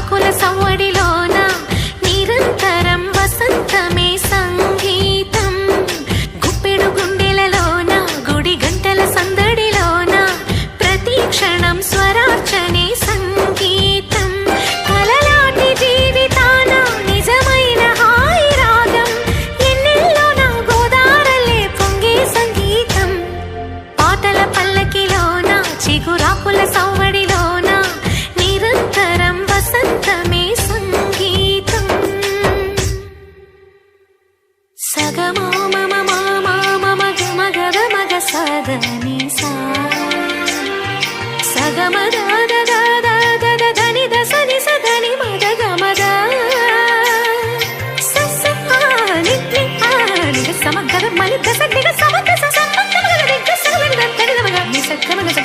చిగురాకుల సవ్వడిలోన నిరంతరం వసంతమే సంగీతం. గుప్పెడు గుండెలలోన గుడి గంటల సందడిలోన ప్రతి క్షణం స్వరార్చనే సంగీతం. కలలాంటి జీవితాన నిజమైన హాయి రాగం ఎన్నెల్లో నా గోదారలే పొంగే సంగీతం. పాటల పల్లకిలోన చిగురాకుల సవ్వడిలోన నిరంతరం వసంతమే సంగీతం. సగమా మమ మామా మమ గమ గద మగ సదని సా సగమ దద దద దద దని దసని సదని మద గమద సస ఆని ని ఆని సమగర మని దస నిగ సమగ స సమగ గద సగ గద తడి మగ ని సగ మగ